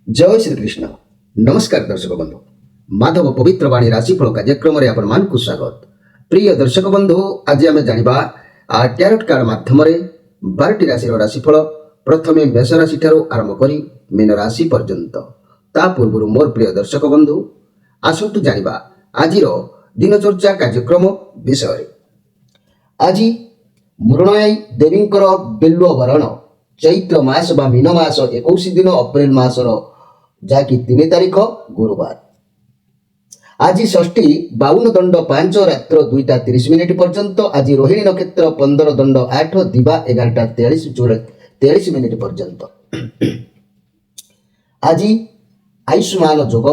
जय श्री कृष्ण। नमस्कार दर्शक बंधु, माधव पवित्र वाणी राशिफल कार्यक्रम में आपण मानकु स्वागत। प्रिय दर्शक बंधु, आज आम जानिबा टैरोट कार्ड माध्यम 12टी राशि राशिफल प्रथमे मेष राशि ठारू आरंभ करी मीन राशि पर्यंत। ता पूर्व मोर प्रिय दर्शक बंधु आसतु जानिबा आजिर दिनचर्या कार्यक्रम विषय। आज मृणयाई देवींकर बेलुआ वरण चैत्र मास बा मीन मास 21 दिन अप्रैल मासर जाकि 3 तारीख गुरुवार। आज षष्ठी 52 दंड 5 रात्र 2:30 पर्यंत। आज रोहिणी नक्षत्र 15 दंड 8 दिवा 11:43 पर्यंत। आज आयुष्मान जोग।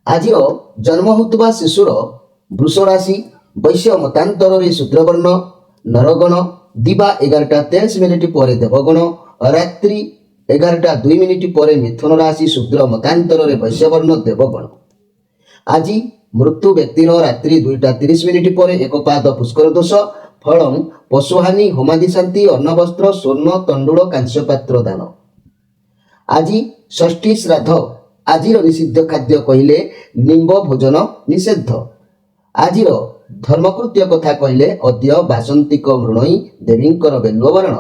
आज जन्म होता शिशुर वृष राशि वैश्य मतांतर शूद्रवर्ण नरगण दिवा 11:23 पर देवगण रात्रि 11:02 पर मिथुन राशि शूद्र मतांतर वैश्यवर्ण देवगण। आज मृत्यु व्यक्तिर रात्रि 2:30 पर एक पाद पुष्कर दोष फल पशुहानि होमादि शांति अन्न वस्त्र स्वर्ण तंडुल कांस्य पात्र दान। आज षष्ठी श्राद्ध। आज निषिद्ध खाद्य कहले निम्ब भोजन निषेध। आज धर्मकृत्य कथा कहले अद्य बासंतिक मृणई देवींकर बेलुवरण।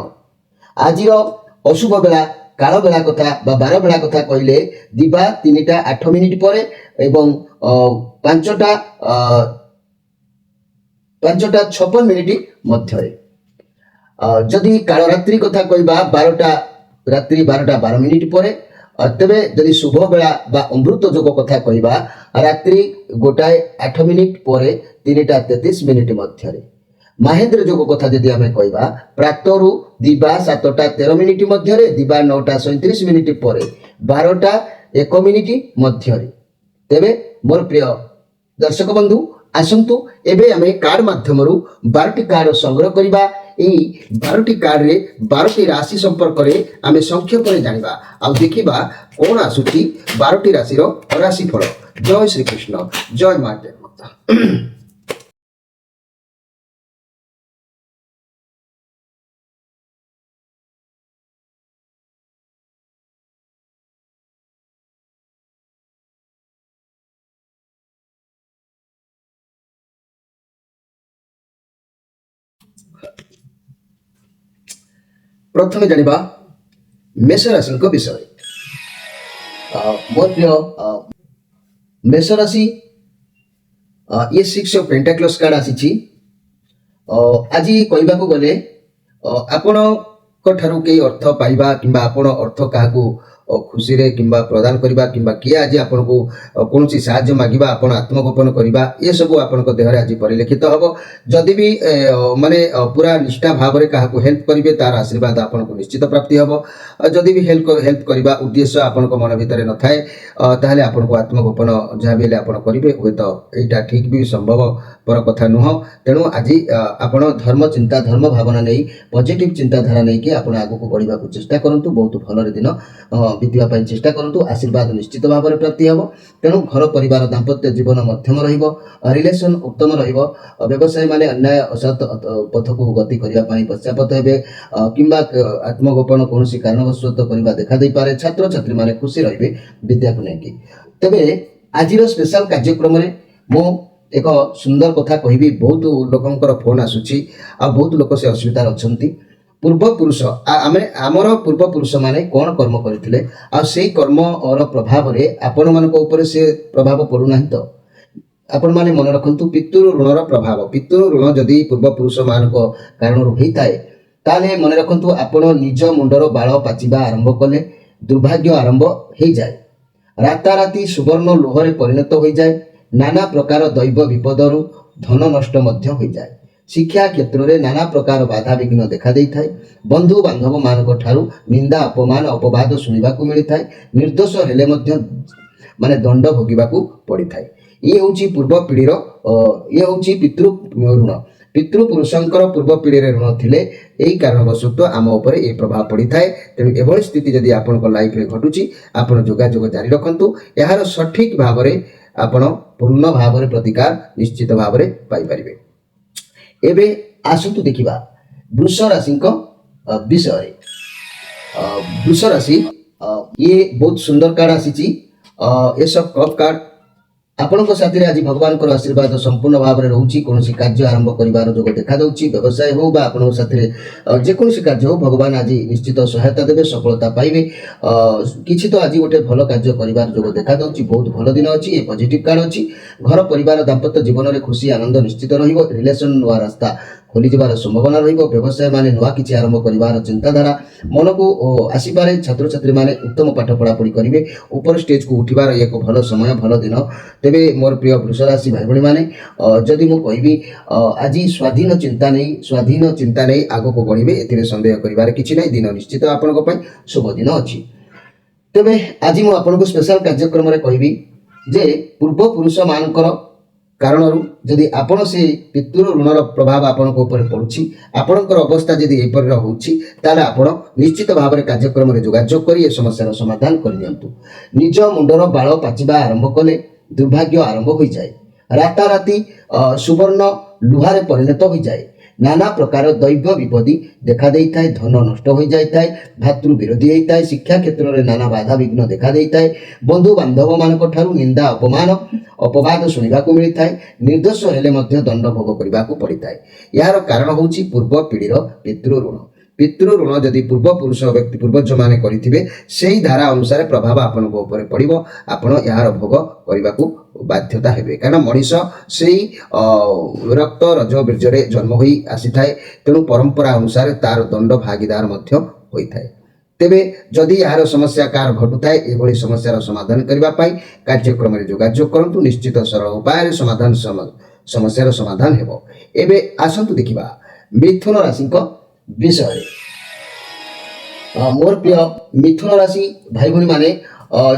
आज अशुभ बेला काल बेला कथा बा 12 बेला कथा कहले दिवा 3:08 पर एवं 5:56 मध्य। जदि काल रात्रि कथा कहबा 12टा रात्रि 12:12 पर। तेबे जदि शुभ बेला बा अमृत जोग कथा कहबा रात्रि 1:08 पर 3:33 मध्य। महेंद्र जोग कथा जदि आमे कहबा प्रातरु दिवा 7:13 मध्य दिवा 9:37 पर 12:01 मध्य। तेबे मोर प्रिय दर्शक बंधु आसंतु एबे आमे कार्ड माध्यम 12टी कार्ड संग्रह करिबा। एई 12टी कार्ड रे 12टी राशि संपर्क रे आमे संक्षेप रे जानिबा आ देखिबा कोन आसुची 12टी राशि रो राशि फल। जय श्री कृष्ण, जय माता। प्रथमे जानिबा मेष राशि विषय। मोर प्रिय मेष राशि ये 6 ऑफ पेंटाक्लस कार्ड आसी। आज कहबाकू गले आपण ठारू कई अर्थ पाइबा किंबा आपण अर्थ काहाकू खुशी रे किंबा प्रदान करिबा किंबा किए आज आपण को कोनसी साहाय्य मागिबा आपण आत्मगोपन करिबा ये सब आपण को देहरे आज परिलक्षित हबो। जदि भी माने पूरा निष्ठा भाव रे काहाकू हेल्प करिवे तार आशीर्वाद आपण को निश्चित प्राप्ति हबो। जदि भी हेल्प करिबा उद्देश्य आपण को मन भितरे न थाए ताहले आपण को आत्मगोपन जहा बेले आपण करिवे होय तो एटा ठीक भी संभव पर कथा नुह। तेणु आज आपण धर्म चिंता धर्म भावना नहीं पॉजिटिव चिंताधारा नहीं कि आपण आगु को बढ़िबा को चेष्टा करंतु। बहुत भल दिन बीतवा पाई चेष्टा करंतु। आशीर्वाद निश्चित भाव में प्राप्ति हबो। तेणु घर परिवार दाम्पत्य जीवन मध्यम रहिबो। रिलेशन उत्तम रहिबो। व्यवसाय माने अन्याय असत पथ को गति करिया पाई पश्चापत हेबे किंबा आत्मगोपन कोनोसी कारणवशत करिबा देखा दे पारे। छात्र छात्री माने खुशी रहिबे विद्या को नेकी। तबे आजिर स्पेशल कार्यक्रम रे मो एक सुंदर कथा कहबी। बहुत लोकंकर फोन आसुची आ बहुत लोक से असुविधा अछंती। पूर्व पुरुष आमर पूर्व पुरुष माने कौन कर्म करथिले आ सेई कर्म और प्रभाव रे आपण मानक ऊपर से प्रभाव पड़ू नाही। तो आपण माने मन रखंतु पितृ ऋणर प्रभाव। पितृ ऋण जदि पूर्व पुरुष मानक कारण होई थाए ताले मन रखंतु आपण निज मुंडर बाळ पाचिबा आरंभ कले दुर्भाग्य आरंभ हो जाए। राताराती सुवर्ण लोहरे परिणत हो जाए। नाना प्रकार दैव विपदरु धन नष्ट मध्य हो जाए। शिक्षा क्षेत्र में नाना प्रकार बाधा विघ्न देखा दे थाए। बंधु बांधव मानक ठारू निंदा अपमान अपवाद शुणिबाकू मिली थाए। निर्दोष हेले मध्य माने दंड भोगिबाकू पड़ी थाए। ये होची पूर्व पीढ़ीर ये होची पितृ ऋण। पितृपुरुषंकर पूर्व पीढ़ी ऋण थिले एही कारणवशत आम उपर ए प्रभाव पड़ी थाए। तेणु एभली स्थिति जदि आपनक लाइफ रे घटुची आपण जोगाजोग जारी रखंतु। यार सठिक भाव रे आपण पूर्ण भाव रे प्रतिकार निश्चित भाव रे पाई परिबे। एबे आसतु देखिबा वृष राशि विषय। वृष राशि ये बहुत सुंदर कार्ड आसी ये सब कप कार्ड ଆପଣଙ୍କ ସାଥିରେ ଆଜି ଭଗବାନଙ୍କର ଆଶୀର୍ବାଦ ସମ୍ପୂର୍ଣ୍ଣ ଭାବରେ ରହୁଛି। କୌଣସି କାର୍ଯ୍ୟ ଆରମ୍ଭ କରିବାର ଯୋଗ ଦେଖାଯାଉଛି। ବ୍ୟବସାୟ ହଉ ବା ଆପଣଙ୍କ ସାଥିରେ ଯେକୌଣସି କାର୍ଯ୍ୟ ହଉ ଭଗବାନ ଆଜି ନିଶ୍ଚିତ ସହାୟତା ଦେବେ, ସଫଳତା ପାଇବେ। କିଛି ତ ଆଜି ଗୋଟେ ଭଲ କାର୍ଯ୍ୟ କରିବାର ଯୋଗ ଦେଖାଯାଉଛି। ବହୁତ ଭଲ ଦିନ ଅଛି। ଏ ପଜିଟିଭ କାର୍ଡ ଅଛି। ଘର ପରିବାର ଦାମ୍ପତ୍ୟ ଜୀବନରେ ଖୁସି ଆନନ୍ଦ ନିଶ୍ଚିତ ରହିବ। ରିଲେସନ ନୂଆ ରାସ୍ତା ଖୋଲିଯିବାର ସମ୍ଭାବନା ରହିବ। ବ୍ୟବସାୟ ମାନେ ନୂଆ କିଛି ଆରମ୍ଭ କରିବାର ଚିନ୍ତାଧାରା ମନକୁ ଆସିପାରେ। ଛାତ୍ରଛାତ୍ରୀମାନେ ଉତ୍ତମ ପାଠ ପଢ଼ାପଢ଼ି କରିବେ। ଉପର ଷ୍ଟେଜକୁ ଉଠିବାର ଏକ ଭଲ ସମୟ, ଭଲ ଦିନ। ତେବେ ମୋର ପ୍ରିୟ ବୃଷ ରାଶି ଭାଇ ଭଉଣୀମାନେ, ଯଦି ମୁଁ କହିବି ଆଜି ସ୍ୱାଧୀନ ଚିନ୍ତା ନେଇ ଆଗକୁ ବଢ଼ିବେ, ଏଥିରେ ସନ୍ଦେହ କରିବାର କିଛି ନାହିଁ। ଦିନ ନିଶ୍ଚିତ ଆପଣଙ୍କ ପାଇଁ ଶୁଭ ଦିନ ଅଛି। ତେବେ ଆଜି ମୁଁ ଆପଣଙ୍କୁ ସ୍ପେଶାଲ କାର୍ଯ୍ୟକ୍ରମରେ କହିବି ଯେ ପୂର୍ବପୁରୁଷମାନଙ୍କର କାରଣରୁ ଯଦି ଆପଣ ସେ ପିତୃ ଋଣର ପ୍ରଭାବ ଆପଣଙ୍କ ଉପରେ ପଡ଼ୁଛି, ଆପଣଙ୍କର ଅବସ୍ଥା ଯଦି ଏପରି ହେଉଛି, ତାହେଲେ ଆପଣ ନିଶ୍ଚିତ ଭାବରେ କାର୍ଯ୍ୟକ୍ରମରେ ଯୋଗାଯୋଗ କରି ଏ ସମସ୍ୟାର ସମାଧାନ କରିନିଅନ୍ତୁ। ନିଜ ମୁଣ୍ଡର ବାଳ ପାଚିବା ଆରମ୍ଭ କଲେ ଦୁର୍ଭାଗ୍ୟ ଆରମ୍ଭ ହୋଇଯାଏ। ରାତାରାତି ସୁବର୍ଣ୍ଣ ଲୁହାରେ ପରିଣତ ହୋଇଯାଏ। ନାନା ପ୍ରକାର ଦୈବ ବିପତ୍ତି ଦେଖା ଦେଇଥାଏ। ଧନ ନଷ୍ଟ ହୋଇଯାଇଥାଏ। ଭାତୃ ବିରୋଧୀ ହୋଇଥାଏ। ଶିକ୍ଷା କ୍ଷେତ୍ରରେ ନାନା ବାଧାବିଘ୍ନ ଦେଖା ଦେଇଥାଏ। ବନ୍ଧୁବାନ୍ଧବମାନଙ୍କ ଠାରୁ ନିନ୍ଦା ଅପବାଦ ଶୁଣିବାକୁ ମିଳିଥାଏ। ନିର୍ଦ୍ଦୋଷ ହେଲେ ମଧ୍ୟ ଦଣ୍ଡ ଭୋଗ କରିବାକୁ ପଡ଼ିଥାଏ। ଏହାର କାରଣ ହେଉଛି ପୂର୍ବ ପିଢ଼ିର ପିତୃ ଋଣ। ପିତୃ ଋଣ ଯଦି ପୂର୍ବପୁରୁଷ ବ୍ୟକ୍ତି ପୂର୍ବଜମାନେ କରିଥିବେ, ସେହି ଧାରା ଅନୁସାରେ ପ୍ରଭାବ ଆପଣଙ୍କ ଉପରେ ପଡ଼ିବ। ଆପଣ ଏହାର ଭୋଗ କରିବାକୁ ବାଧ୍ୟତା ହେବେ। କାରଣ ମଣିଷ ସେଇ ରକ୍ତ ରଜ ବୀର୍ଯ୍ୟରେ ଜନ୍ମ ହୋଇ ଆସିଥାଏ। ତେଣୁ ପରମ୍ପରା ଅନୁସାରେ ତାର ଦଣ୍ଡ ଭାଗିଦାର ମଧ୍ୟ ହୋଇଥାଏ। ତେବେ ଯଦି ଏହାର ସମସ୍ୟା କାହାର ଘଟୁଥାଏ, ଏଭଳି ସମସ୍ୟାର ସମାଧାନ କରିବା ପାଇଁ କାର୍ଯ୍ୟକ୍ରମରେ ଯୋଗାଯୋଗ କରନ୍ତୁ। ନିଶ୍ଚିତ ସରଳ ଉପାୟରେ ସମସ୍ୟାର ସମାଧାନ ହେବ। ଏବେ ଆସନ୍ତୁ ଦେଖିବା ମିଥୁନ ରାଶିଙ୍କ ବିଷୟରେ। ମୋର ପ୍ରିୟ ମିଥୁନ ରାଶି ଭାଇ ଭଉଣୀମାନେ,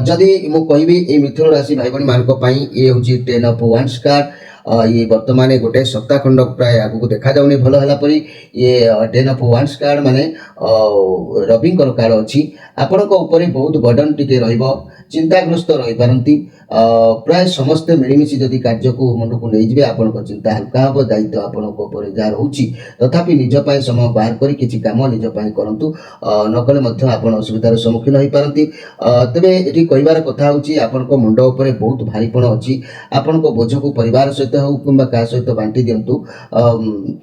ଯଦି ମୁଁ କହିବି এই ମିଥୁନ ରାଶି ଭାଇ ଭଉଣୀମାନଙ୍କ ପାଇଁ ଇଏ ହେଉଛି 10 of Wands କାର୍ଡ। ଇଏ ବର୍ତ୍ତମାନ ଗୋଟେ ସପ୍ତାହ ଖଣ୍ଡ ପ୍ରାୟ ଆଗକୁ ଦେଖାଯାଉନି ଭଲ ହେଲା ପରି। ଇଏ 10 of Wands କାର୍ଡ ମାନେ ରବିଙ୍କର କାର୍ଡ ଅଛି। ଆପଣଙ୍କ ଉପରେ ବହୁତ ବର୍ଡନ ଟିକେ ରହିବ, ଚିନ୍ତାଗ୍ରସ୍ତ ରହିପାରନ୍ତି। ପ୍ରାୟ ସମସ୍ତେ ମିଳିମିଶି ଯଦି କାର୍ଯ୍ୟକୁ ମୁଣ୍ଡକୁ ନେଇଯିବେ, ଆପଣଙ୍କ ଚିନ୍ତା ହାଲକା ହେବ। ଦାୟିତ୍ୱ ଆପଣଙ୍କ ଉପରେ ଯାହା ରହୁଛି, ତଥାପି ନିଜ ପାଇଁ ସମୟ ବାହାର କରି କିଛି କାମ ନିଜ ପାଇଁ କରନ୍ତୁ। ନକଲେ ମଧ୍ୟ ଆପଣ ଅସୁବିଧାର ସମ୍ମୁଖୀନ ହୋଇପାରନ୍ତି। ତେବେ ଏଠି କହିବାର କଥା ହେଉଛି ଆପଣଙ୍କ ମୁଣ୍ଡ ଉପରେ ବହୁତ ଭାରିପଣ ଅଛି। ଆପଣଙ୍କ ବୋଝକୁ ପରିବାର ସହିତ ହେଉ କିମ୍ବା କାହା ସହିତ ବାଣ୍ଟି ଦିଅନ୍ତୁ।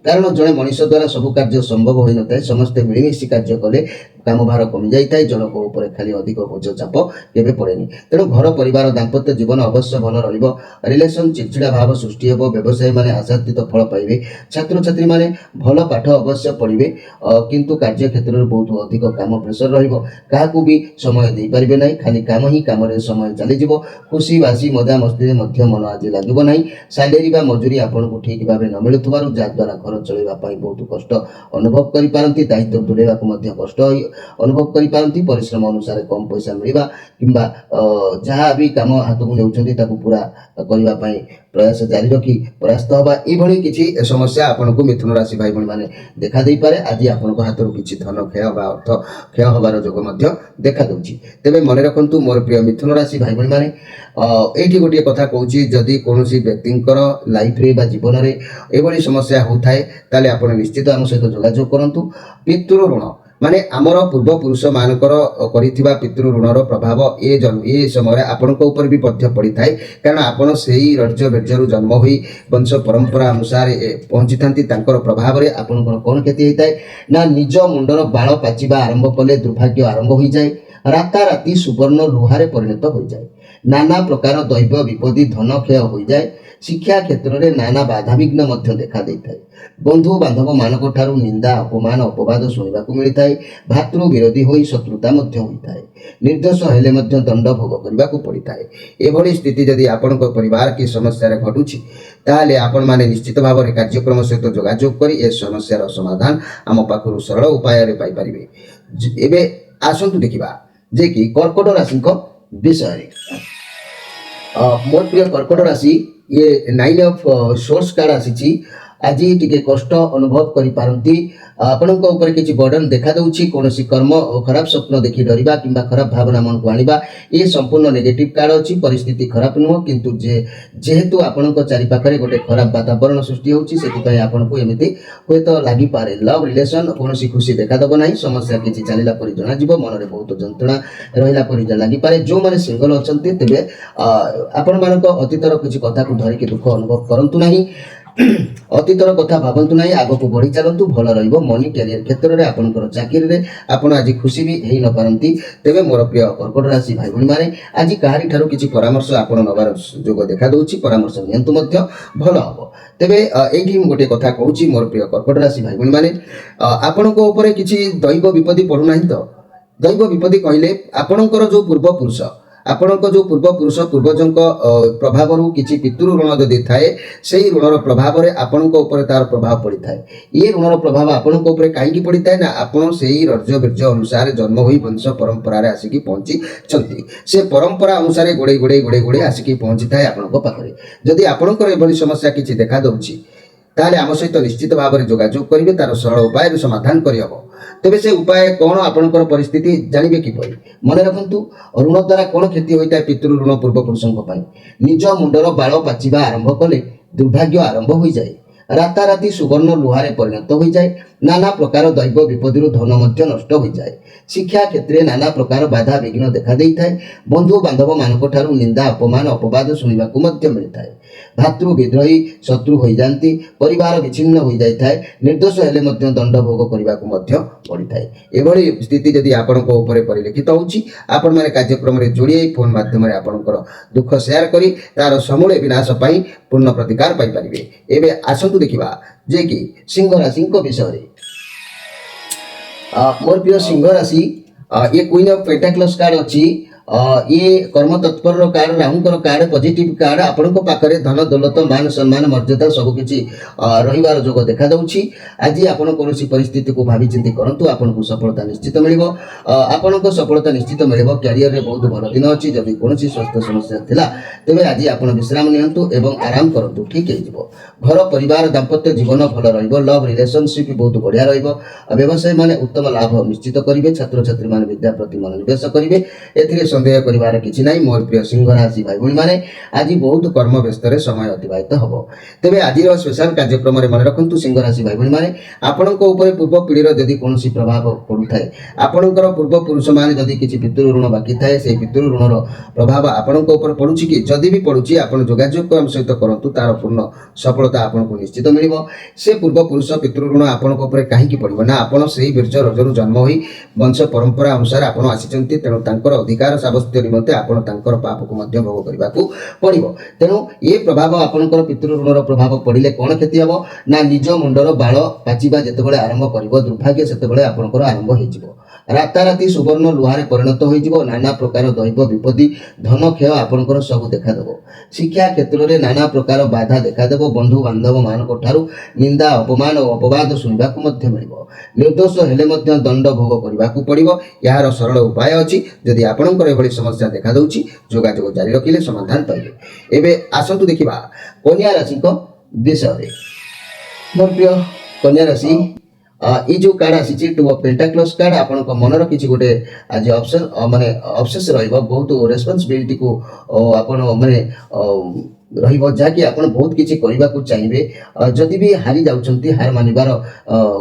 କାରଣ ଜଣେ ମଣିଷ ଦ୍ୱାରା ସବୁ କାର୍ଯ୍ୟ ସମ୍ଭବ ହୋଇନଥାଏ। ସମସ୍ତେ ମିଳିମିଶି କାର୍ଯ୍ୟ କଲେ କାମଭାର କମିଯାଇଥାଏ। ଜଣଙ୍କ ଉପରେ ଖାଲି ଅଧିକ ବୋଝ ଚାପ କେବେ ପଡ଼େନି। ତେଣୁ ଘର ପରିବାର ଦାମ୍ପତ୍ୟ ଜୀବନ ଅବଶ୍ୟ ଭଲ ରହିବ। ରିଲେସନ ଚିଡ଼ଚିଡ଼ା ଭାବ ସୃଷ୍ଟି ହେବ। ବ୍ୟବସାୟୀମାନେ ଆଶାତୀତ ଫଳ ପାଇବେ। ଛାତ୍ରଛାତ୍ରୀମାନେ ଭଲ ପାଠ ଅବଶ୍ୟ ପଢ଼ିବେ, କିନ୍ତୁ କାର୍ଯ୍ୟକ୍ଷେତ୍ରରେ ବହୁତ ଅଧିକ କାମ ପ୍ରେସର ରହିବ। କାହାକୁ ବି ସମୟ ଦେଇପାରିବେ ନାହିଁ। ଖାଲି କାମ ହିଁ କାମରେ ସମୟ ଚାଲିଯିବ। ଖୁସି ବାସି ମଜାମସ୍ତିରେ ମଧ୍ୟ ମନ ଆଜି ଲାଗିବ ନାହିଁ। ସାଲେରୀ ବା ମଜୁରୀ ଆପଣଙ୍କୁ ଠିକ୍ ଭାବେ ନ ମିଳୁଥିବାରୁ ଯାହାଦ୍ୱାରା ଘର ଚଳାଇବା ପାଇଁ ବହୁତ କଷ୍ଟ ଅନୁଭବ କରିପାରନ୍ତି। ଦାୟିତ୍ୱ ତୁଲାଇବାକୁ ମଧ୍ୟ କଷ୍ଟ ଅନୁଭବ କରିପାରନ୍ତି। ପରିଶ୍ରମ ଅନୁସାରେ କମ୍ ପଇସା ମିଳିବା କିମ୍ବା ଯାହା ବି କାମ ହାତକୁ ନେଉଛନ୍ତି ତାକୁ ପୁରା କରିବା ପାଇଁ ପ୍ରୟାସ ଜାରି ରଖି ପରାସ୍ତ ହେବା, ଏଭଳି କିଛି ସମସ୍ୟା ଆପଣଙ୍କୁ ମିଥୁନ ରାଶି ଭାଇ ଭଉଣୀମାନେ ଦେଖା ଦେଇପାରେ। ଆଜି ଆପଣଙ୍କ ହାତରୁ କିଛି ଧନ କ୍ଷୟ ବା ଅର୍ଥ କ୍ଷୟ ହେବାର ଯୋଗ ମଧ୍ୟ ଦେଖାଦେଉଛି। ତେବେ ମନେ ରଖନ୍ତୁ ମୋର ପ୍ରିୟ ମିଥୁନ ରାଶି ଭାଇ ଭଉଣୀମାନେ, ଏଇଠି ଗୋଟିଏ କଥା କହୁଛି, ଯଦି କୌଣସି ବ୍ୟକ୍ତିଙ୍କର ଲାଇଫରେ ବା ଜୀବନରେ ଏଭଳି ସମସ୍ୟା ହେଉଥାଏ, ତାହେଲେ ଆପଣ ନିଶ୍ଚିତ ଆମ ସହିତ ଯୋଗାଯୋଗ କରନ୍ତୁ। ପିତୃ ଋଣ ମାନେ ଆମର ପୂର୍ବପୁରୁଷମାନଙ୍କର କରିଥିବା ପିତୃ ଋଣର ପ୍ରଭାବ ଏ ସମୟରେ ଆପଣଙ୍କ ଉପରେ ବି ମଧ୍ୟ ପଡ଼ିଥାଏ। କାରଣ ଆପଣ ସେହି ରଜ୍ୟ ବୀର୍ଯ୍ୟରୁ ଜନ୍ମ ହୋଇ ବଂଶ ପରମ୍ପରା ଅନୁସାରେ ପହଞ୍ଚିଥାନ୍ତି। ତାଙ୍କର ପ୍ରଭାବରେ ଆପଣଙ୍କର କ'ଣ କ୍ଷତି ହୋଇଥାଏ ନା ନିଜ ମୁଣ୍ଡର ବାଳ ପାଚିବା ଆରମ୍ଭ କଲେ ଦୁର୍ଭାଗ୍ୟ ଆରମ୍ଭ ହୋଇଯାଏ। ରାତାରାତି ସୁବର୍ଣ୍ଣ ଲୁହାରେ ପରିଣତ ହୋଇଯାଏ। ନାନା ପ୍ରକାର ଦୈବ ବିପତ୍ତି, ଧନ କ୍ଷୟ ହୋଇଯାଏ। ଶିକ୍ଷା କ୍ଷେତ୍ରରେ ନାନା ବାଧାବିଘ୍ନ ମଧ୍ୟ ଦେଖା ଦେଇଥାଏ। ବନ୍ଧୁବାନ୍ଧବମାନଙ୍କ ଠାରୁ ନିନ୍ଦା ଅପବାଦ ଶୁଣିବାକୁ ମିଳିଥାଏ। ଭାତୃ ବିରୋଧୀ ହୋଇ ଶତ୍ରୁତା ମଧ୍ୟ ହୋଇଥାଏ। ନିର୍ଦ୍ଦୋଷ ହେଲେ ମଧ୍ୟ ଦଣ୍ଡ ଭୋଗ କରିବାକୁ ପଡ଼ିଥାଏ। ଏଭଳି ସ୍ଥିତି ଯଦି ଆପଣଙ୍କ ପରିବାର କି ସମସ୍ୟାରେ ଘଟୁଛି, ତାହେଲେ ଆପଣମାନେ ନିଶ୍ଚିତ ଭାବରେ କାର୍ଯ୍ୟକ୍ରମ ସହିତ ଯୋଗାଯୋଗ କରି ଏ ସମସ୍ୟାର ସମାଧାନ ଆମ ପାଖରୁ ସରଳ ଉପାୟରେ ପାଇପାରିବେ। ଏବେ ଆସନ୍ତୁ ଦେଖିବା ଯେ କି କର୍କଟ ରାଶିଙ୍କ ବିଷୟରେ। ମୋର ପ୍ରିୟ କର୍କଟ ରାଶି, ଇଏ 9 of Swords କାର୍ଡ ଆସିଛି। आज टिके कष्ट अनुभव करिपारंती आपणक ऊपर किछि बर्डन देखा दउछि कोनोसी कर्म खराब स्वप्न देखि डरिबा किंबा खराब भावना मन को आनिबा ये संपूर्ण नेगेटिव कार्ड अछि परिस्थिति खराब नुह किंतु जेहेतु आपणक चारि पाखरे गोटे खराब वातावरण सृष्टि होछि सेति पय आपणको एमिति होय तो लागि पारे लव रिलेशन कोनोसी खुशी देखा दब नाही समस्या किछि चलिला परि जणा जीव मन रे बहुत जंत्रणा रहिला परि लागि पारे जो माने सिंगल अछंती तेबे आपण मानक अतीतर किछि कथा को धरि के दुख अनुभव करंतु नाही अतीतर कथा भावंतु नाही आगो को बढ़ी चलंतु भल रहिबो मनी कैरियर क्षेत्र रे आपनकर चाकरी रे आपण आज खुशी भी हेई न पारंती तेबे मोर प्रिय कर्कट राशि भाई भणी माने आज काहारी ठारो किछि परामर्श आपण नबार जोग देखा दउछि परामर्श नियंतु मध्य भल हबो तेबे एठी गोटे कथा कहूछि मोर प्रिय कर्कट राशि भाई भणी माने आपनको ऊपर किछि दैव विपत्ति पडु नाही तो दैव विपत्ति कहले आपणकर जो पूर्व पुरुष आपणक जो पूर्व पुरुष पूर्वजंक प्रभाव रु किछि पितृ ऋण जदि थाए सेही ऋणर प्रभाव रे आपणक ऊपर तार प्रभाव पड़ी थाए ये ऋणर प्रभाव आपणक ऊपर काहेकि पड़ी थाए ना आपण सेही रज्य बीर्ज अनुसार जन्म होई वंश परंपरा रे आसिकी पहुंची छंती से परंपरा अनुसार गोड़े आसिकी पहुंची थाए आपणक पाखरे जदि आपणकर एभली समस्या किछि देखा दउछि ताले आम सहित निश्चित भाव में जोगाजोग करेंगे तार सरल उपाय समाधान करहब तेबे से उपाय कौन आपणकर परिस्थिति जानवे किपरि मन रखु ऋण द्वारा कौन क्षति होता है पितृ ऋण पूर्व पुरुषों निज मुंडर बाल पाचिबा आरंभ कले दुर्भाग्य आरंभ हो जाए राताराति सुवर्ण लुहारे परिणत हो जाए नाना प्रकार दैव विपदि धन मध्य नष्ट हो जाए शिक्षा क्षेत्र में नाना प्रकार बाधा विघ्न देखा दे थाए बंधु बांधव मानक ठारू निंदा अपमान अपवाद शुणा मिलता है भातृ विद्रोही शत्रु हो जाती परिवार विच्छिन्न हो जाए निर्दोष हेले मध्य दंड भोग करने को पड़ी थाए एभली स्थिति जदि आपण परिलक्षित होउछि आपण माने कार्यक्रम रे जोड़ी फोन माध्यम रे आपणकर दुख शेयर करी तार समूले विनाश पाई पूर्ण प्रतिकार पाई परिबे एबे आसंतु देखिबा जे कि सिंह राशि विषय रे मोर प्रिय सिंह राशि ये क्वीन ऑफ पेंटाक्लस कार्ड अछि ये कर्म तत्पर कार्ड राहुंकर कार्ड पॉजिटिव कार्ड आपण पाखरे धन दौलत मान सम्मान मर्यादा सब किछि रहिबार जोग देखा दउछि आज आपण कोनोसी परिस्थिति को भाबी चिंती करंतु आपण को सफलता निश्चित मिलिबो आपण को सफलता निश्चित मिलिबो कैरियर रे बहुत भल दिन अछि जदि कोनोसी स्वास्थ्य समस्या थिला तेबे आज आपण विश्राम नियंतु एवं आराम करंतु ठीक हे जिवो घर परिवार दाम्पत्य जीवन भल रहिबो लव रिलेशनशिप बहुत बढ़िया रहिबो व्यवसाय माने उत्तम लाभ निश्चित करिवे छात्र छात्री माने विद्या प्रति मनोनिवेश करिवे एथिरे संदेह करिवार किछि नाही मोर प्रिय सिंह राशि भाई भणी माने आज बहुत कर्म व्यस्त रे समय अतिबाहित हबो तेबे आज रो स्पेशल कार्यक्रम रे मन रखंतु सिंह राशि भाई भणी माने आपनक ऊपर पूर्व पीढ़ी रो जदि कोनोसी प्रभाव पडु थाए आपनकर पूर्व पुरुष माने जदि किछि पितृ ऋण बाकी थाए से पितृ ऋण रो प्रभाव आपनक ऊपर पडुछि कि जदि भी पडुछि आपण जोगाजोग को हम सहित करंतु तार पूर्ण सफलता आपनको निश्चित मिलिबो से पूर्व पुरुष पितृ ऋण आपनक ऊपर काहे कि पडिबो ना आपण सेही बीर्ज रजरु जन्म होई वंश परंपरा अनुसार आपण आसीचंती तेनु तांकर अधिकार साब्यस्त निमंते आपण तांकर पाप को मध्य भोग करबा को पडिबो तेनु ये प्रभाव आपनकर पितृ ऋण रो प्रभाव पडिले कोन क्षति हबो ना निज मुंडर बाल पाचिबा जेतेबेले आरंभ करिवो दुर्भाग्य सेतेबेले आपनकर आरंभ होई जिवो राताराति सुवर्ण लुहारे परिणत हो जिवो नाना प्रकार दैव विपत्ति धन क्षय आपनकर सब देखा देबो शिक्षा क्षेत्र में नाना प्रकार बाधा देखा देबो बंधु बांधव मानक ठारू निंदा अपमान और अपवाद सुनिबा को मध्य मिलिबो निर्दोष हेले मध्य दंड भोग करबा को पड़िबो यार सरल उपाय अछि जदि आपनकर एभली समस्या देखा दउछि जोगाजोग जारी रखिले समाधान पाइबे एबे आसंतु देखिबा कन्या राशि को विषय रे मोर प्रिय कन्या राशि ये जो कार्ड आसी टू ऑफ पेंटाक्लस कार्ड आपण मनर किसी गोटे आज ऑप्शन माने ऑब्सेस रहिबो बहुत रेस्पोंसिबिलिटी को आपण माने रहिबो जाकि आपण बहुत किछि करबा को चाहिबे जदि भी हारी जाउछंती हार मानिबार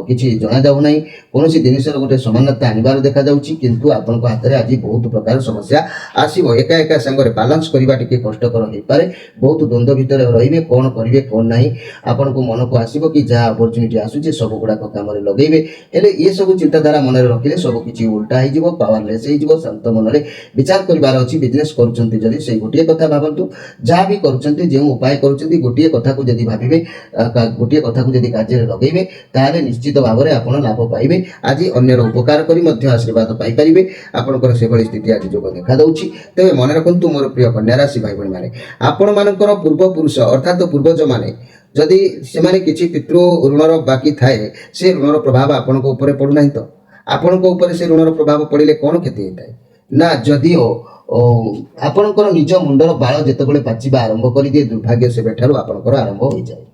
किछि जणा जाउ नै कोनोसी जिनिसर गोटे समानता आनिबार देखा जाउछि किंतु आपण को हाथ रे आज बहुत प्रकार समस्या आसीबो एका एका संगरे बैलेंस करबा टिके कष्टकर होई पारे बहुत द्वंद्व भीतर रहिबे कोन करिवे कोन नाही आपण को मन को आसीबो कि जा अपॉर्चुनिटी आसुछि सब गुडा को काम रे लगेबे एले ये सब चिंताधारा मन रे रखिले सब किछि उल्टा हो जिवो पावरलेस हो जिवो शांत मन रे विचार करिबार अछि बिजनेस करूछंती जदि से गोटिए कथा भाबंतु जा भी करूछंती जो उपाय करूछंती गोटिए कथा को जदि भाबिबे गोटिए कथा को जदि कार्य रे लगेबे ताले निश्चित भाव रे आपण लाभ पाइबे आज अन्यर उपकार करी मध्य आशीर्वाद पाई परिबे आपनकर से भली स्थिति आज जोग देखा दउछि तेबे मन रखंतु मोर प्रिय कन्या राशि भाई भणी माने आपण मानकर पूर्व पुरुष अर्थात पूर्वज माने जदि से माने किछि पितृ ऋणर बाकी थाए से ऋणर प्रभाव आपनक ऊपर पडु नाही तो आपनक ऊपर से ऋणर प्रभाव पडिले कोन क्षति हेताय ना जदिओ आपनकर निज मुंडर बाल जेतेबेले पाचिबा आरंभ करि दिए दुर्भाग्य से बेठारु आपनकर आरंभ होई जाय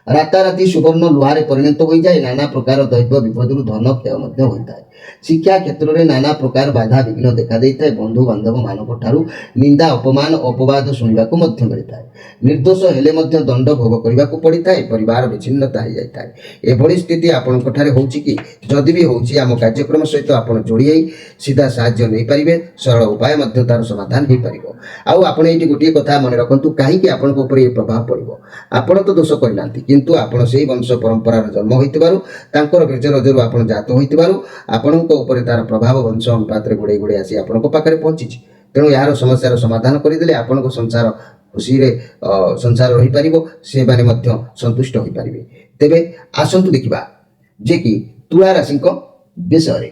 ରାତାରାତି ସୁବର୍ଣ୍ଣ ଲୁହାରେ ପରିଣତ ହୋଇଯାଏ। ନାନା ପ୍ରକାର ଦୈବ ବିପଦରୁ ଧନ କ୍ଷୟ ମଧ୍ୟ ହୋଇଥାଏ। ଶିକ୍ଷା କ୍ଷେତ୍ରରେ ନାନା ପ୍ରକାର ବାଧା ବିଘ୍ନ ଦେଖା ଦେଇଥାଏ। ବନ୍ଧୁ ବାନ୍ଧବ ମାନଙ୍କ ଠାରୁ ନିନ୍ଦା ଅପମାନ ଅପବାଦ ଶୁଣିବାକୁ ମଧ୍ୟ ମିଳିଥାଏ। ନିର୍ଦ୍ଦୋଷ ହେଲେ ମଧ୍ୟ ଦଣ୍ଡ ଭୋଗ କରିବାକୁ ପଡ଼ିଥାଏ। ପରିବାର ବିଚ୍ଛିନ୍ନତା ହୋଇଯାଇଥାଏ। ଏଭଳି ସ୍ଥିତି ଆପଣଙ୍କ ଠାରେ ହେଉଛି କି? ଯଦି ବି ହେଉଛି ଆମ କାର୍ଯ୍ୟକ୍ରମ ସହିତ ଆପଣ ଯୋଡ଼ି ହୋଇ ସିଧା ସାହାଯ୍ୟ ନେଇପାରିବେ। ସରଳ ଉପାୟ ମଧ୍ୟ ତାର ସମାଧାନ ହୋଇପାରିବ। ଆଉ ଆପଣ ଏଇଠି ଗୋଟିଏ କଥା ମନେ ରଖନ୍ତୁ, କାହିଁକି ଆପଣଙ୍କ ଉପରେ ଏ ପ୍ରଭାବ ପଡ଼ିବ? ଆପଣ ତ ଦୋଷ କରିନାହାନ୍ତି, କିନ୍ତୁ ଆପଣ ସେହି ବଂଶ ପରମ୍ପରାର ଜନ୍ମ ହୋଇଥିବାରୁ, ତାଙ୍କର ବୀର୍ଯ୍ୟ ରଜରୁ ଆପଣ ଜାତ ହୋଇଥିବାରୁ ଆପଣଙ୍କ ଉପରେ ତାର ପ୍ରଭାବ ବଂଶ ଅନୁପାତରେ ଗୋଡ଼େଇ ଗୋଡ଼େଇ ଆସି ଆପଣଙ୍କ ପାଖରେ ପହଞ୍ଚିଛି। ତେଣୁ ଏହାର ସମସ୍ୟାର ସମାଧାନ କରିଦେଲେ ଆପଣଙ୍କ ସଂସାର ଖୁସିରେ ସଂସାର ରହିପାରିବ, ସେମାନେ ମଧ୍ୟ ସନ୍ତୁଷ୍ଟ ହୋଇପାରିବେ। ତେବେ ଆସନ୍ତୁ ଦେଖିବା ଯେ କି ତୁଳା ରାଶିଙ୍କ ବିଷୟରେ।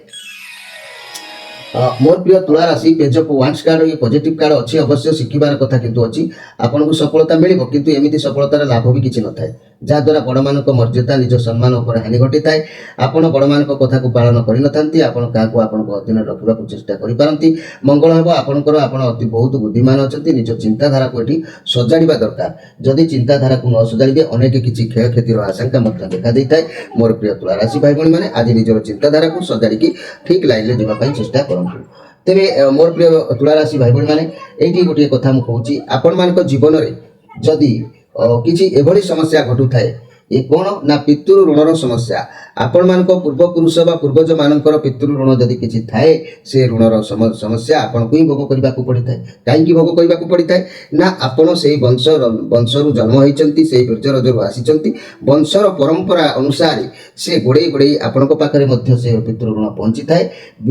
मोर प्रिय तुला राशि पेज ऑफ वांस कार्ड ये पॉजिटिव कार्ड अच्छी अवश्य शिखिबार कथा किंतु अच्छी आपन को सफलता मिलिबो, किंतु एमिति सफलतार लाभ भी किछि न थाए जहाँद्वारा बड़मानक मर्यादा निज सम्मान उपर हानि घटी थाए। आपण बड़मानक कथा को पालन करि नथांती, आपण काहाको आपण अधीन रखिबा को चेष्टा करि पारंती। मंगल हेबो आपणकर, आपण अति बहुत बुद्धिमान अछंती। निज चिंताधारा को एठी सजाड़िबा दरकार। जदि चिंताधारा को न सजाड़िबे अनेक किछि क्षय क्षतिर आशंका मध्य देखा देइथाए। मोर प्रिय तुला राशि भाई बहन माने आज निजर चिंताधारा को सजाड़िकी ठीक लाइन रे जिबा पई चेष्टा करंतु। तेबे मोर प्रिय तुला राशि भाई बहन माने एठी गोटे कथा मु कहूची, आपण मानक जीवन रे जदि किछि एभली समस्या घटु थाए, ये कौन ना पितृ ऋणर समस्या। आपण मानक पूर्व पुरुष बा पूर्वज मानकर पितृ ऋण जदि किछि थाए, से ऋणर समस्या आपण को ही भोग करबा को पड़ी थाए। काहेकि भोग करबा को पड़ी थाए ना आपण सेही वंशरु जन्म होइचंती, सेही बीर्य रजरु आसीचंती। वंशर परंपरा अनुसार से गोड़े गोड़े आपण को पाखरे मध्य से पितृ ऋण पहुंची थाए।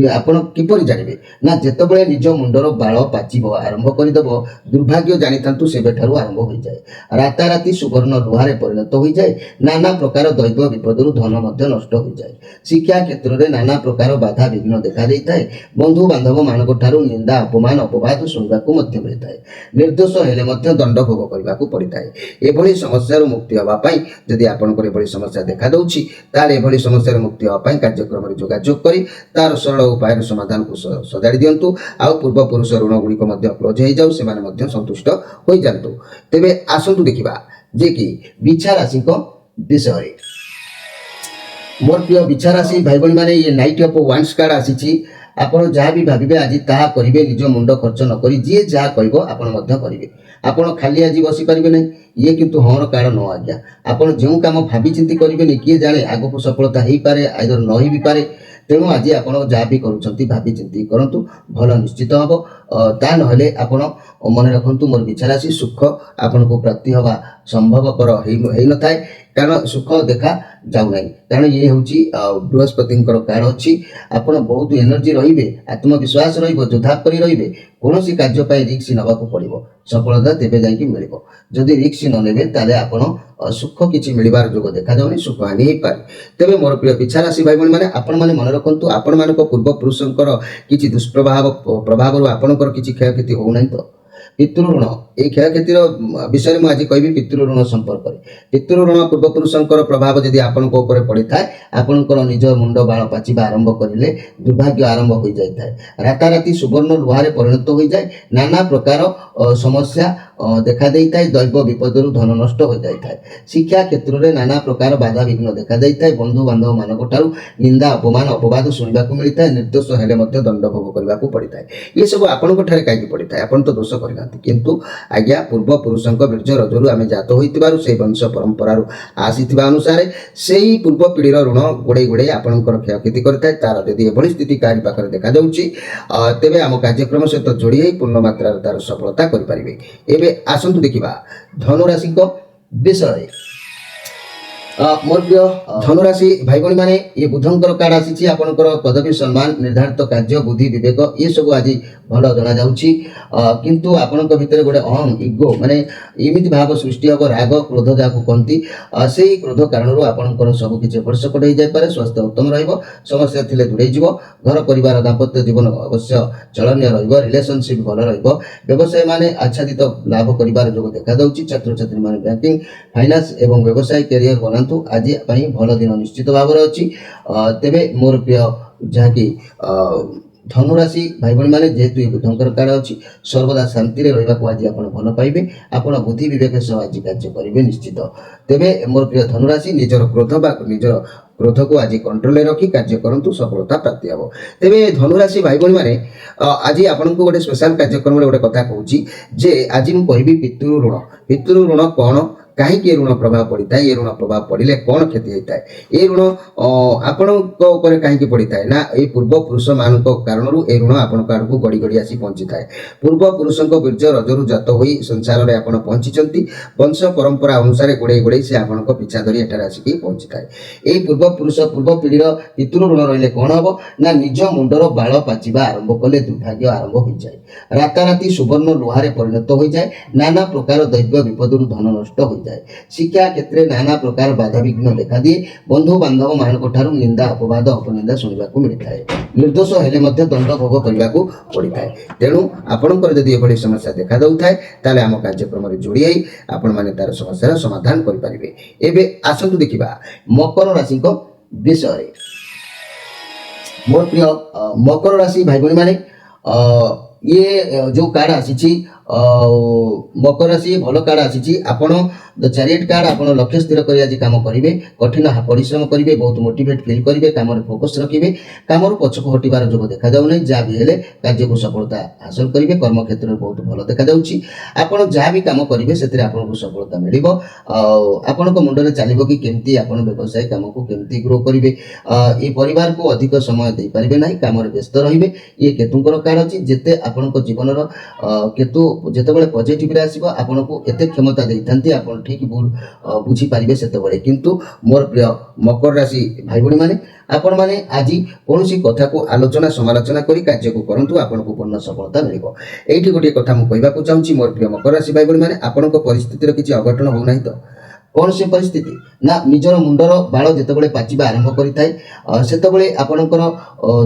आपण किपरि जानिबे ना जेतबेले निज मुंडर बाळ पाचिबो आरंभ करिदबो, दुर्भाग्य जानितांतु सेबेठारु आरंभ होई जाए। राताराती सुवर्ण लुहारे परिणत होई जाए। नाना प्रकार दैव विपदरु धन मध्य नष्ट हो जाए। शिक्षा क्षेत्र में नाना प्रकार बाधा विघ्न देखा देता है। बंधु बांधव मानक ठारू निंदा अपमान अपवाद शुणवाक मिलता है। निर्दोष हेले मध्य दंड भोग करने पड़ता है। एभली समस्या मुक्ति होगा जदि आपंकर एभली समस्या देखा दूची ताले एभली समस्या मुक्ति होगा कार्यक्रम जोगाजोग कर तार सरल उपाय समाधान को सजाड़ी दिंतु। आ पूर्व पुरुष ऋण गुड़िक क्लोज हो जाऊ, से संतुष्ट हो जातु। तेबे आसतु देखा जे कि बिछा राशि विषय। मोर प्रिय बिछा राशि भाई बहन माने ये नाइट ऑफ वांस कार्ड आसी। आपण जहाँ भी भाविबे आज ताहा करिवे, निज मुंड खर्च न करी जी जहाँ कहबो आपण मध्य करिवे। आपण खाली आज बसी पारिबे नहीं, ये किंतु हर कार्ड न आज्ञा। आपण जो काम भावी चिंती करिवे किए जाने आगको सफलता हो पारे, आइदर न हो भी पारे। तेणु आज आप जहाँ भी करुँच भावी चिंती करूँ, भल निश्चित हम। ता नहले आपण मन रखु मोर बिछा राशि सुख आपन को प्राप्ति हवा संभवकर हो न थाए, कारण सुख देखा जाऊ नहीं। कारण ये हूँ बृहस्पति कार्ड अच्छी। आप बहुत एनर्जी रे, आत्मविश्वास रोधा कर रे। कौन कार्य रिक्स नवाक पड़ो, सफलता तेज जाकि मिल। जदि रिक्स नने ताले आपण सुख किसी मिलबार जोग देखा जाऊनी, सुख हानि हो पारे। तेज मोर प्रिय बिछा राशि भाई बहन मैंने आपण मैंने मन रखु आपण मान पूर्व पुरुषंकर किसी दुष्प्रभाव प्रभाव आपणकर किसी क्षयक्षति हो ना। तो पितृ ऋण ये क्षयक्षतिर विषय मुझे कहि पितृ ऋण संपर्क में। पितृ ऋण पूर्व पुरुषंकर प्रभाव जदि आपण पड़ी थाए, आपणकर निज मुंड बाल पाचिबा आरंभ करें दुर्भाग्य आरंभ हो जाए। राताराती सुवर्ण लुहारे परिणत हो जाए। नाना प्रकार समस्या देखा देता है। दैव विपदरु धन नष्ट हो जाए। शिक्षा क्षेत्र में नाना प्रकार बाधा विघ्न देखा देता है। बंधु बांधव मानक ठारू निंदा अपमान अपवाद शुणवाक मिलता है। निर्दोष हेले मध्य दंड भोग करने पड़ता है। ये सब आपण कहीं पड़ता है, आपन तो दोष करना, किंतु आज्ञा पूर्व पुरुषों बीर्ज रजरु आम जात हो से वंश परंपरार आसी अनुसार से ही पूर्व पीढ़ीर ऋण गोड़े गोड़े आपंकर क्षयक्षति करता है। तार जदि एभली स्थिति काहारी पाखरे देखा जाउची, तेबे आम कार्यक्रम सहित जोड़ी होई पूर्ण मात्रा तार सफलता करिपारिबे। एबे आसंतु देखिबा धनुराशि विषय। मोर प्रिय धनुराशि भाई बहन माने ये बुधंकर कार्ड आसी। आपणकर पदवी सम्मान निर्धारित कार्य बुद्धि विवेक ये सब आज भल जना जाउची, किंतु आपणक भितर गोटे अहम इगो माने एमिति भाव सृष्टि हम। राग क्रोध जहाँ कहती से क्रोध कारण आपणकर सब किसी एपट सेपट हो जाए। स्वास्थ्य उत्तम रहिबो, समस्या थिले दूरे जीवो। घर परिवार दाम्पत्य जीवन अवश्य चलनीय रहिबो। रिलेशनशिप भल रहिबो। व्यवसाय माने आच्छादित लाभ करिवार जोग देखा जाउची। छात्र छात्री माने बैंकिंग फाइनेंस एवं व्यवसाय कैरियर बनातु। आज भल दिन निश्चित भाव में अच्छी। तेबे मोर प्रिय जहाँकि ଧନୁରାଶି ଭାଇ ଭଉଣୀମାନେ ଯେହେତୁ ଏ ବୁଧଙ୍କର କାଳ ଅଛି ସର୍ବଦା ଶାନ୍ତିରେ ରହିବାକୁ ଆଜି ଆପଣ ଭଲ ପାଇବେ। ଆପଣ ବୁଦ୍ଧି ବିବେକ ସହ ଆଜି କାର୍ଯ୍ୟ କରିବେ ନିଶ୍ଚିତ। ତେବେ ମୋର ପ୍ରିୟ ଧନୁରାଶି ନିଜର କ୍ରୋଧ ବା ନିଜର କ୍ରୋଧକୁ ଆଜି କଣ୍ଟ୍ରୋଲରେ ରଖି କାର୍ଯ୍ୟ କରନ୍ତୁ, ସଫଳତା ପ୍ରାପ୍ତି ହେବ। ତେବେ ଧନୁରାଶି ଭାଇ ଭଉଣୀମାନେ ଆଜି ଆପଣଙ୍କୁ ଗୋଟେ ସ୍ପେଶାଲ କାର୍ଯ୍ୟକ୍ରମରେ ଗୋଟେ କଥା କହୁଛି ଯେ ଆଜି ମୁଁ କହିବି ପିତୃ ଋଣ। ପିତୃ ଋଣ କ'ଣ, କାହିଁକି ଏ ଋଣ ପ୍ରଭାବ ପଡ଼ିଥାଏ, ଏ ଋଣ ପ୍ରଭାବ ପଡ଼ିଲେ କ'ଣ କ୍ଷତି ହୋଇଥାଏ, ଏ ଋଣ ଆପଣଙ୍କ ଉପରେ କାହିଁକି ପଡ଼ିଥାଏ ନା ଏଇ ପୂର୍ବପୁରୁଷମାନଙ୍କ କାରଣରୁ ଏ ଋଣ ଆପଣଙ୍କ ଆଡ଼କୁ ଗଡ଼ି ଗଡ଼ି ଆସି ପହଞ୍ଚିଥାଏ। ପୂର୍ବପୁରୁଷଙ୍କ ବୀର୍ଯ୍ୟ ରଜରୁ ଜାତ ହୋଇ ସଂସାରରେ ଆପଣ ପହଞ୍ଚିଛନ୍ତି। ବଂଶ ପରମ୍ପରା ଅନୁସାରେ ଗୋଡ଼େଇ ଗୋଡ଼େଇ ସେ ଆପଣଙ୍କ ପିଛା ଧରି ଏଠାରେ ଆସିକି ପହଞ୍ଚିଥାଏ। ଏଇ ପୂର୍ବପୁରୁଷ ପୂର୍ବ ପିଢ଼ିର ପିତୃ ଋଣ ରହିଲେ କ'ଣ ହେବ ନା ନିଜ ମୁଣ୍ଡର ବାଳ ପାଚିବା ଆରମ୍ଭ କଲେ ଦୁର୍ଭାଗ୍ୟ ଆରମ୍ଭ ହୋଇଯାଏ। ରାତାରାତି ସୁବର୍ଣ୍ଣ ଲୁହାରେ ପରିଣତ ହୋଇଯାଏ। ନାନା ପ୍ରକାର ଦୈବ୍ୟ ବିପଦରୁ ଧନ ନଷ୍ଟ ହୋଇଯାଏ। ଶିକ୍ଷା କ୍ଷେତ୍ରରେ ନାନା ପ୍ରକାର ବାଧାବିଘ୍ନ ଦେଖାଦିଏ। ବନ୍ଧୁ ବାନ୍ଧବ ମାନଙ୍କ ଠାରୁ ନିନ୍ଦା ଅପବାଦ ଅପନିନ୍ଦା ଶୁଣିବାକୁ ମିଳିଥାଏ। ନିର୍ଦ୍ଦୋଷ ହେଲେ ମଧ୍ୟ ଦଣ୍ଡ ଭୋଗ କରିବାକୁ ପଡ଼ିଥାଏ। ତେଣୁ ଆପଣଙ୍କର ଯଦି ଏଭଳି ସମସ୍ୟା ଦେଖାଦେଉଥାଏ ତାହେଲେ ଆମ କାର୍ଯ୍ୟକ୍ରମରେ ଯୋଡ଼ି ହୋଇ ଆପଣମାନେ ତାର ସମସ୍ୟାର ସମାଧାନ କରିପାରିବେ। ଏବେ ଆସନ୍ତୁ ଦେଖିବା ମକର ରାଶିଙ୍କ ବିଷୟରେ। ମୋର ପ୍ରିୟ ମକର ରାଶି ଭାଇ ଭଉଣୀମାନେ ଇଏ ଯେଉଁ କାର୍ଡ଼ ଆସିଛି ମକର ରାଶି ଭଲ କାର୍ଡ଼ ଆସିଛି। ଆପଣ ଚାରିଏଟ୍ କାର୍ଡ଼ ଆପଣ ଲକ୍ଷ୍ୟ ସ୍ଥିର କରି ଆଜି କାମ କରିବେ, କଠିନ ପରିଶ୍ରମ କରିବେ, ବହୁତ ମୋଟିଭେଟ୍ ଫିଲ୍ କରିବେ, କାମରେ ଫୋକସ୍ ରଖିବେ। କାମରୁ ପଛକୁ ହଟିବାର ଯୋଗ ଦେଖାଯାଉନାହିଁ। ଯାହା ବି ହେଲେ କାର୍ଯ୍ୟକୁ ସଫଳତା ହାସଲ କରିବେ। କର୍ମକ୍ଷେତ୍ରରେ ବହୁତ ଭଲ ଦେଖାଯାଉଛି। ଆପଣ ଯାହା ବି କାମ କରିବେ ସେଥିରେ ଆପଣଙ୍କୁ ସଫଳତା ମିଳିବ। ଆପଣଙ୍କ ମୁଣ୍ଡରେ ଚାଲିବ କି କେମିତି ଆପଣ ବ୍ୟବସାୟ କାମକୁ କେମିତି ଗ୍ରୋ କରିବେ। ଏ ପରିବାରକୁ ଅଧିକ ସମୟ ଦେଇପାରିବେ ନାହିଁ, କାମରେ ବ୍ୟସ୍ତ ରହିବେ। ଇଏ କେତୁଙ୍କର କାର୍ଡ଼ ଅଛି। ଯେତେ ଆପଣଙ୍କ ଜୀବନର କେତୁ ଯେତେବେଳେ ପଜିଟିଭରେ ଆସିବ ଆପଣଙ୍କୁ ଏତେ କ୍ଷମତା ଦେଇଥାନ୍ତି ଆପଣ ଠିକ୍ ଭୁଲ ବୁଝିପାରିବେ ସେତେବେଳେ। କିନ୍ତୁ ମୋର ପ୍ରିୟ ମକର ରାଶି ଭାଇ ଭଉଣୀମାନେ ଆପଣମାନେ ଆଜି କୌଣସି କଥାକୁ ଆଲୋଚନା ସମାଲୋଚନା କରି କାର୍ଯ୍ୟକୁ କରନ୍ତୁ, ଆପଣଙ୍କୁ ପୂର୍ଣ୍ଣ ସଫଳତା ମିଳିବ। ଏଇଠି ଗୋଟିଏ କଥା ମୁଁ କହିବାକୁ ଚାହୁଁଛି ମୋର ପ୍ରିୟ ମକର ରାଶି ଭାଇ ଭଉଣୀମାନେ ଆପଣଙ୍କ ପରିସ୍ଥିତିର କିଛି ଅଘଟଣ ହେଉନାହିଁ ତ? କ'ଣ ସେ ପରିସ୍ଥିତି ନା ନିଜର ମୁଣ୍ଡର ବାଳ ଯେତେବେଳେ ପାଚିବା ଆରମ୍ଭ କରିଥାଏ ସେତେବେଳେ ଆପଣଙ୍କର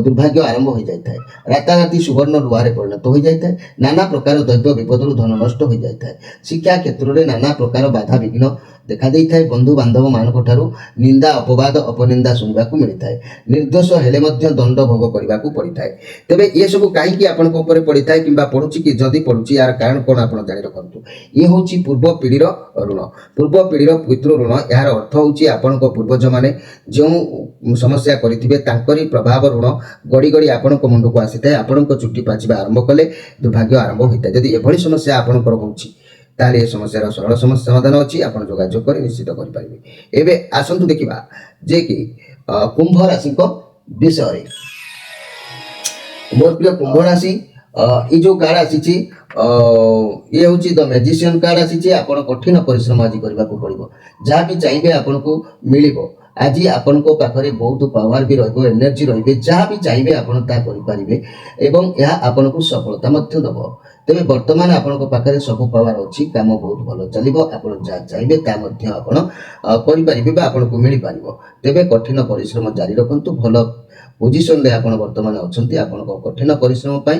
ଦୁର୍ଭାଗ୍ୟ ଆରମ୍ଭ ହୋଇଯାଇଥାଏ। ରାତାରାତି ସୁବର୍ଣ୍ଣ ଲୁହାରେ ପରିଣତ ହୋଇଯାଇଥାଏ। ନାନା ପ୍ରକାର ଦୈବ୍ୟ ବିପଦରୁ ଧନ ନଷ୍ଟ ହୋଇଯାଇଥାଏ। ଶିକ୍ଷା କ୍ଷେତ୍ରରେ ନାନା ପ୍ରକାର ବାଧାବିଘ୍ନ ଦେଖାଦେଇଥାଏ। ବନ୍ଧୁ ବାନ୍ଧବ ମାନଙ୍କ ଠାରୁ ନିନ୍ଦା ଅପବାଦ ଅପନିନ୍ଦା ଶୁଣିବାକୁ ମିଳିଥାଏ। ନିର୍ଦ୍ଦୋଷ ହେଲେ ମଧ୍ୟ ଦଣ୍ଡ ଭୋଗ କରିବାକୁ ପଡ଼ିଥାଏ। ତେବେ ଏସବୁ କାହିଁକି ଆପଣଙ୍କ ଉପରେ ପଡ଼ିଥାଏ କିମ୍ବା ପଡ଼ୁଛି କି ଯଦି ପଡ଼ୁଛି ଏହାର କାରଣ କ'ଣ ଆପଣ ଜାଣି ରଖନ୍ତୁ। ଇଏ ହେଉଛି ପୂର୍ବ ପିଢ଼ିର ଋଣ, ପୂର୍ବ ପିଢ଼ିର ପିତୃ ଋଣ। ଏହାର ଅର୍ଥ ହେଉଛି ଆପଣଙ୍କ ପୂର୍ବଜମାନେ ଯେଉଁ ସମସ୍ୟା କରିଥିବେ ତାଙ୍କରି ପ୍ରଭାବ ଋଣ ଗଡ଼ି ଗଡ଼ି ଆପଣଙ୍କ ମୁଣ୍ଡକୁ ଆସିଥାଏ। ଆପଣଙ୍କ ଚୁଟି ପାଚିବା ଆରମ୍ଭ କଲେ ଦୁର୍ଭାଗ୍ୟ ଆରମ୍ଭ ହୋଇଥାଏ। ଯଦି ଏଭଳି ସମସ୍ୟା ଆପଣଙ୍କର ହେଉଛି ତାହେଲେ ଏ ସମସ୍ୟାର ସରଳ ସମାଧାନ ଅଛି, ଆପଣ ଯୋଗାଯୋଗ କରି ନିଶ୍ଚିତ କରିପାରିବେ। ଏବେ ଆସନ୍ତୁ ଦେଖିବା ଯେ କି କୁମ୍ଭ ରାଶିଙ୍କ ବିଷୟରେ। ମୋର ପ୍ରିୟ କୁମ୍ଭ ରାଶି ଏଇ ଯେଉଁ କାର୍ଡ଼ ଆସିଛି ଇଏ ହେଉଛି ଦ ମ୍ୟାଜିସିଆନ୍ କାର୍ଡ଼ ଆସିଛି। ଆପଣ କଠିନ ପରିଶ୍ରମ ଆଜି କରିବାକୁ ପଡ଼ିବ। ଯାହା ବି ଚାହିଁବେ ଆପଣଙ୍କୁ ମିଳିବ। ଆଜି ଆପଣଙ୍କ ପାଖରେ ବହୁତ ପାୱାର ବି ରହିବ, ଏନର୍ଜି ରହିବେ। ଯାହା ବି ଚାହିଁବେ ଆପଣ ତାହା କରିପାରିବେ ଏବଂ ଏହା ଆପଣଙ୍କୁ ସଫଳତା ମଧ୍ୟ ଦେବ। ତେବେ ବର୍ତ୍ତମାନ ଆପଣଙ୍କ ପାଖରେ ସବୁ ପାୱାର ଅଛି, କାମ ବହୁତ ଭଲ ଚାଲିବ। ଆପଣ ଯାହା ଚାହିଁବେ ତାହା ମଧ୍ୟ ଆପଣ କରିପାରିବେ ବା ଆପଣଙ୍କୁ ମିଳିପାରିବ। ତେବେ କଠିନ ପରିଶ୍ରମ ଜାରି ରଖନ୍ତୁ। ଭଲ ପୋଜିସନରେ ଆପଣ ବର୍ତ୍ତମାନ ଅଛନ୍ତି। ଆପଣଙ୍କ କଠିନ ପରିଶ୍ରମ ପାଇଁ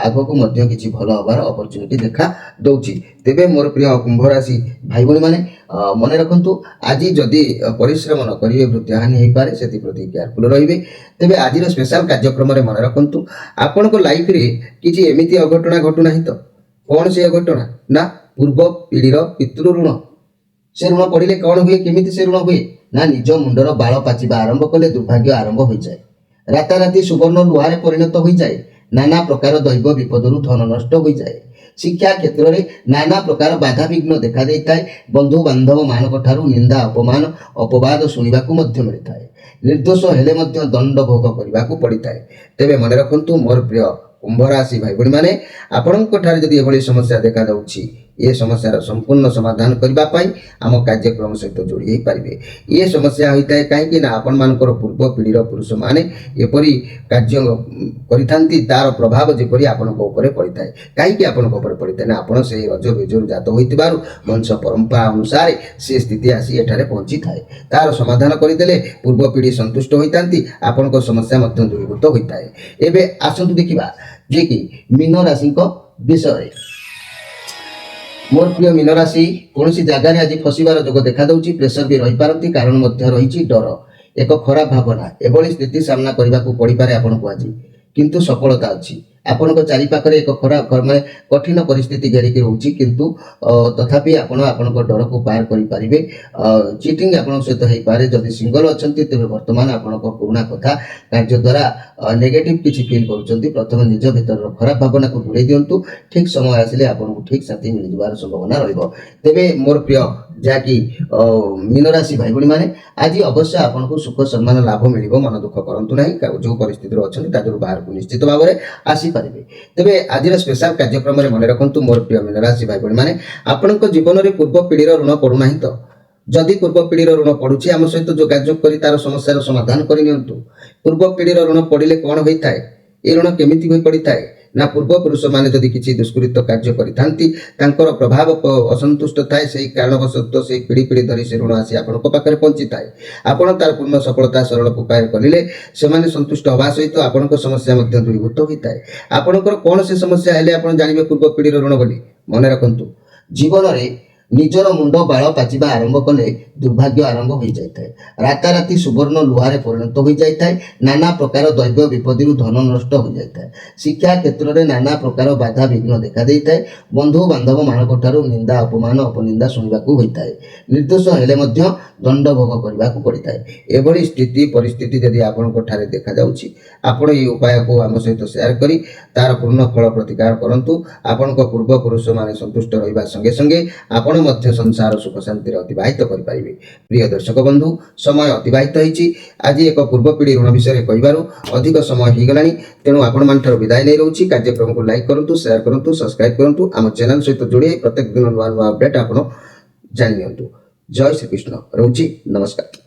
ଆଗକୁ ମଧ୍ୟ କିଛି ଭଲ ହେବାର ଅପରଚ୍ୟୁନିଟି ଦେଖା ଦେଉଛି। ତେବେ ମୋର ପ୍ରିୟ କୁମ୍ଭ ରାଶି ଭାଇ ଭଉଣୀମାନେ ମନେ ରଖନ୍ତୁ ଆଜି ଯଦି ପରିଶ୍ରମ ନ କରିବେ ମୃତ୍ୟୁହାନି ହୋଇପାରେ, ସେଥିପ୍ରତି କେୟାରଫୁଲ୍ ରହିବେ। ତେବେ ଆଜିର ସ୍ପେଶାଲ କାର୍ଯ୍ୟକ୍ରମରେ ମନେ ରଖନ୍ତୁ ଆପଣଙ୍କ ଲାଇଫରେ କିଛି ଏମିତି ଅଘଟଣା ଘଟୁନାହିଁ ତ? କ'ଣ ସେ ଅଘଟଣା ନା ପୂର୍ବ ପିଢ଼ିର ପିତୃ ଋଣ। ସେ ଋଣ ପଡ଼ିଲେ କ'ଣ ହୁଏ, କେମିତି ସେ ଋଣ ହୁଏ ନା ନିଜ ମୁଣ୍ଡର ବାଳ ପାଚିବା ଆରମ୍ଭ କଲେ ଦୁର୍ଭାଗ୍ୟ ଆରମ୍ଭ ହୋଇଯାଏ। ରାତାରାତି ସୁବର୍ଣ୍ଣ ଲୁହାରେ ପରିଣତ ହୋଇଯାଏ। ନାନା ପ୍ରକାର ଦୈବ ବିପଦରୁ ଧନ ନଷ୍ଟ ହୋଇଯାଏ। ଶିକ୍ଷା କ୍ଷେତ୍ରରେ ନାନା ପ୍ରକାର ବାଧାବିଘ୍ନ ଦେଖାଦେଇଥାଏ। ବନ୍ଧୁ ବାନ୍ଧବ ମାନଙ୍କ ଠାରୁ ନିନ୍ଦା ଅପମାନ ଅପବାଦ ଶୁଣିବାକୁ ମଧ୍ୟ ମିଳିଥାଏ। ନିର୍ଦ୍ଦୋଷ ହେଲେ ମଧ୍ୟ ଦଣ୍ଡ ଭୋଗ କରିବାକୁ ପଡ଼ିଥାଏ। ତେବେ ମନେ ରଖନ୍ତୁ ମୋର ପ୍ରିୟ କୁମ୍ଭ ରାଶି ଭାଇ ଭଉଣୀମାନେ ଆପଣଙ୍କ ଠାରେ ଯଦି ଏଭଳି ସମସ୍ୟା ଦେଖାଯାଉଛି ଏ ସମସ୍ୟାର ସମ୍ପୂର୍ଣ୍ଣ ସମାଧାନ କରିବା ପାଇଁ ଆମ କାର୍ଯ୍ୟକ୍ରମ ସହିତ ଯୋଡ଼ି ହୋଇପାରିବେ। ଏ ସମସ୍ୟା ହୋଇଥାଏ କାହିଁକି ନା ଆପଣମାନଙ୍କର ପୂର୍ବ ପିଢ଼ିର ପୁରୁଷମାନେ ଏପରି କାର୍ଯ୍ୟ କରିଥାନ୍ତି, ତାର ପ୍ରଭାବ ଯେପରି ଆପଣଙ୍କ ଉପରେ ପଡ଼ିଥାଏ। କାହିଁକି ଆପଣଙ୍କ ଉପରେ ପଡ଼ିଥାଏ ନା ଆପଣ ସେହି ରଜ ବୀଜରୁ ଜାତ ହୋଇଥିବାରୁ ବଂଶ ପରମ୍ପରା ଅନୁସାରେ ସେ ସ୍ଥିତି ଆସି ଏଠାରେ ପହଞ୍ଚିଥାଏ। ତାର ସମାଧାନ କରିଦେଲେ ପୂର୍ବ ପିଢ଼ି ସନ୍ତୁଷ୍ଟ ହୋଇଥାନ୍ତି, ଆପଣଙ୍କ ସମସ୍ୟା ମଧ୍ୟ ଦୂରୀଭୂତ ହୋଇଥାଏ। ଏବେ ଆସନ୍ତୁ ଦେଖିବା ଯେ କି ମୀନ ରାଶିଙ୍କ ବିଷୟରେ। ମୋର ପ୍ରିୟ ମୀନ ରାଶି କୌଣସି ଜାଗାରେ ଆଜି ଫସିବାର ଯୋଗ ଦେଖାଦେଉଛି। ପ୍ରେସର ବି ରହିପାରନ୍ତି, କାରଣ ମଧ୍ୟ ରହିଛି ଡର, ଏକ ଖରାପ ଭାବନା। ଏଭଳି ସ୍ଥିତି ସାମ୍ନା କରିବାକୁ ପଡ଼ିପାରେ ଆପଣଙ୍କୁ ଆଜି। किंतु सफलता अच्छी आपन चारि पाखरे एक खराब ମାନେ कठिन परिस्थिति घेरिकी रोची किंतु तथापि आपण आपण डर को पार करि पारिबे चीटिंग आपण सहित हेई पारे जदि सिंगल अछंती तेबे वर्तमान आपण पुराना कथा कार्य द्वारा नेगेटिव किछि फील करूचंती प्रथम निज भीतर खराब भावना को दूरे दियंतु ठीक समय आसिले आपण को ठीक साथी मिल जबार संभावना रहइबो तेबे मोर प्रिय जाकी मीन राशि भाई भणी माने आज अवश्य आपण को सुख सम्मान लाभ मिलिबो मन दुख करंतु नाही जो परिस्थिति अछंती ताजर बाहर को निश्चित भाबरे आसी पारिबे तेबे आजिर स्पेशल कार्यक्रम रे मने रखंतु मोर प्रिय मीन राशि भाई भणी माने आपनक जीवन रे पूर्व पीढ़ी ऋण पड़ू नाही तो जदि पूर्व पीढ़ी ऋण पड़ुछि आम सहित जोगाजोग करी तार समस्यार समाधान करि नियंतु पूर्व पीढ़ी ऋण पड़िले कोन होइताय ए ऋण केमिति होई पड़िताय ना पूर्व पुरुष माने जदि किछि दुष्कृत कार्य करिथांती तांकर प्रभाव असंतुष्ट थाए सेही कारणवशत से पीढ़ी पीढ़ी धरी से ऋण आसी आपनक पाखरे पहुंची थाए आपण तार पूर्ण सफलता सरल उपाय करिले से माने संतुष्ट होबा सहित आपनक समस्या मध्ये दूरीभूत होइताय आपनकर कोन से समस्या हेले आपण जानिबे पूर्व पीढ़ी ऋण बोली मने रखंतु जीवन रे निजर मुंड बाल पाचिबा आरंभ कले दुर्भाग्य आरंभ हो जाए राताराति सुवर्ण लुहारे परिणत हो जाए नाना प्रकार दैव विपदि धन नष्ट हो जाए शिक्षा क्षेत्र में नाना प्रकार बाधा विघ्न देखा देता है बंधु बांधव मान निंदा अपमान अपनिंदा शुणा होता है निर्दोष हेले दंड भोग करने को पड़ता है एभली स्थिति परिस्थिति जदि आपंठारे देखा जाउछि आपण ये उपाय को आम सहित शेयर करी तार पूर्ण फल प्रतिकार करंतु आपण पूर्व पुरुष माने संतुष्ट रहिबा संगे संगे आपण मध्य संसार सुख शांति अतिबाहित करिपारिबे प्रिय दर्शक बंधु समय अतिबाहित होईछि आज एक पूर्व पीढ़ी ऋण विषय कहिबारु अधिक समय हो गलानी तेणु आपण मानठार विदाय नै रहउछि कार्यक्रम को लाइक करंतु शेयर करंतु सब्सक्राइब करंतु आम चैनल सहित जोड़ी प्रत्येक दिन नवा नवा अपडेट आपण जानि नियंतु जय श्री कृष्ण रहउछि नमस्कार।